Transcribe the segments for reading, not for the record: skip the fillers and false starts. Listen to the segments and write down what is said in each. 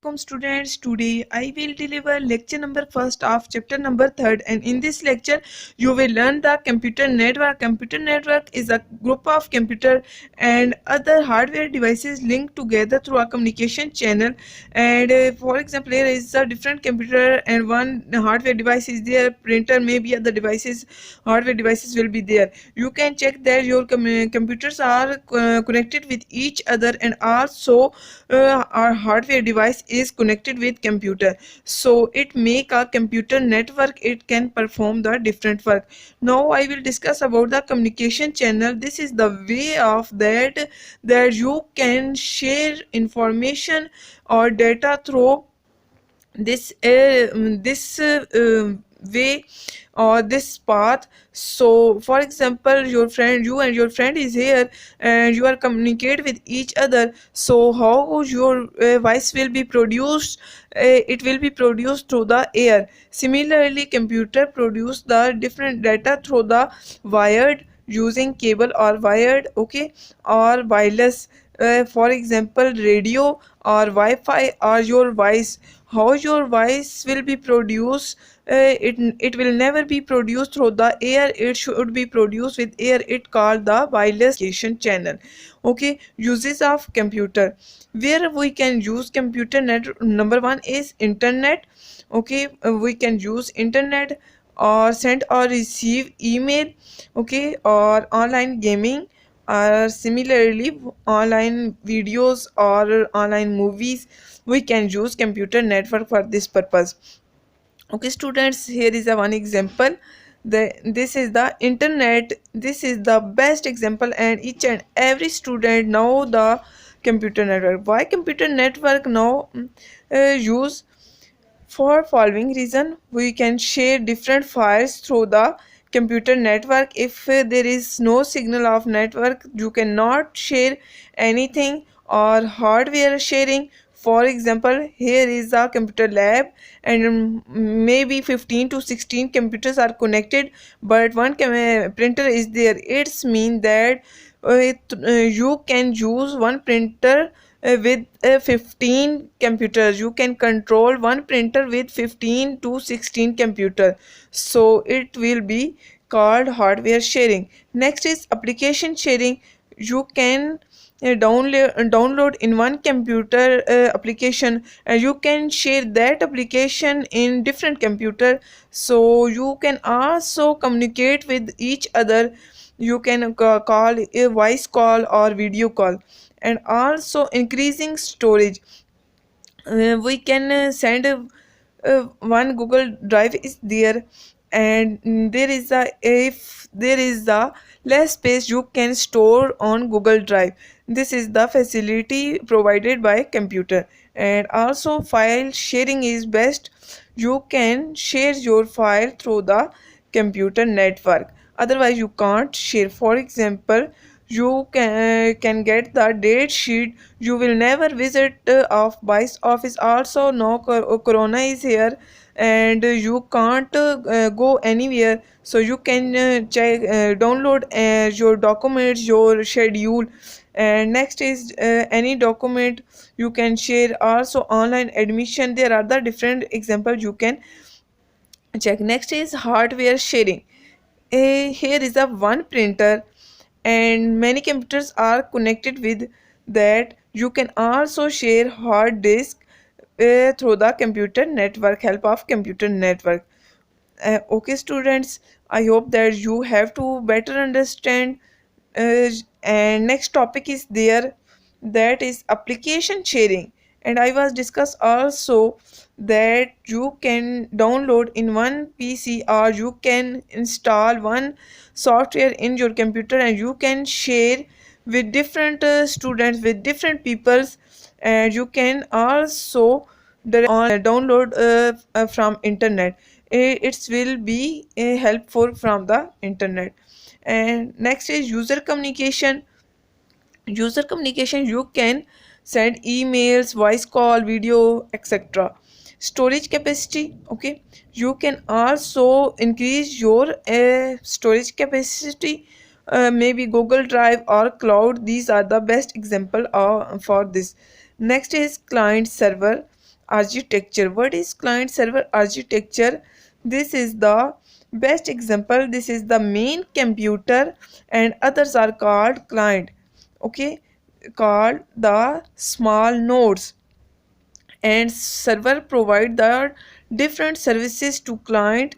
Assalamualaikum students. Today I will deliver lecture number first of chapter number third, and in this lecture you will learn the computer network. Computer network is a group of computer and other hardware devices linked together through a communication channel. And for example, here is a different computer and one hardware device is there. Printer, maybe other devices, hardware devices will be there. You can check that your computers are connected with each other, and also our hardware device is connected with computer, so it make a computer network. It can perform the different work. Now I will discuss about the communication channel. This is the way of that you can share information or data through this way or this path. So for example, you and your friend is here and you are communicate with each other. So how your voice will be produced? It will be produced through the air. Similarly, computer produce the different data through the wired, using cable or wired, okay, or wireless. For example, radio or Wi-Fi or your voice. How your voice will be produced? It will never be produced through the air. It should be produced with air. It called the wireless communication channel. Okay, uses of computer. Where we can use computer net, number one is internet. Okay, we can use internet or send or receive email, okay, or online gaming, or similarly online videos or online movies. We can use computer network for this purpose. Okay students, here is a one example. This is the internet. This is the best example, and each and every student know the computer network. Why computer network now use? For following reason, we can share different files through the computer network. If there is no signal of network, you cannot share anything. Or hardware sharing. For example, here is a computer lab, and maybe 15 to 16 computers are connected, but one printer is there. It's mean that you can use one printer with 15 computers. You can control one printer with 15 to 16 computer, so it will be called hardware sharing. Next is application sharing. You can download in one computer application, and you can share that application in different computer, so you can also communicate with each other. You can call a voice call or video call. And also increasing storage. We can send one Google Drive is there, and there is a, if there is a less space, you can store on Google Drive. This is the facility provided by computer. And also file sharing is best. You can share your file through the computer network, otherwise you can't share. For example, you can get the date sheet. You will never visit of vice office. Also no corona is here, and you can't go anywhere, so you can check download your documents, your schedule. And next is any document you can share. Also online admission. There are the different examples you can check. Next is hardware sharing. Here is a one printer and many computers are connected with that. You can also share hard disk through the computer network, help of computer network. Okay students, I hope that you have to better understand. uh, and next topic is there, that is application sharing. And I was discuss also that you can download in one PC, or you can install one software in your computer, and you can share with different students, with different peoples. And you can also download from internet. It will be helpful from the internet. And next is user communication. User communication, you can send emails, voice call, video, etc. Storage capacity, okay, you can also increase your storage capacity. Maybe Google Drive or cloud. These are the best example for this. Next is client server. architecture. What is client server architecture? This is the best example. This is the main computer and others are called client, okay, called the small nodes, and server provide the different services to client.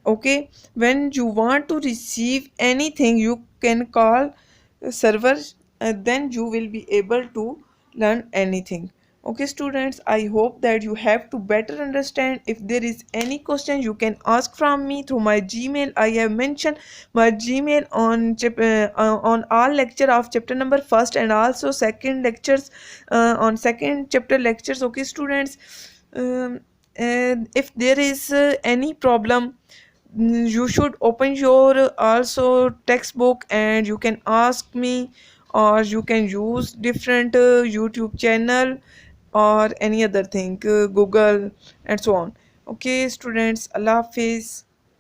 Okay, when you want to receive anything you can call server, then you will be able to learn anything. Okay students, I hope that you have to better understand. If there is any question you can ask from me through my Gmail. I have mentioned my Gmail on on all lecture of chapter number first and also second lectures, on second chapter lectures. Okay students, and if there is any problem, you should open your also textbook and you can ask me, or you can use different YouTube channel or any other thing, Google and so on. Okay students, Allah Hafiz.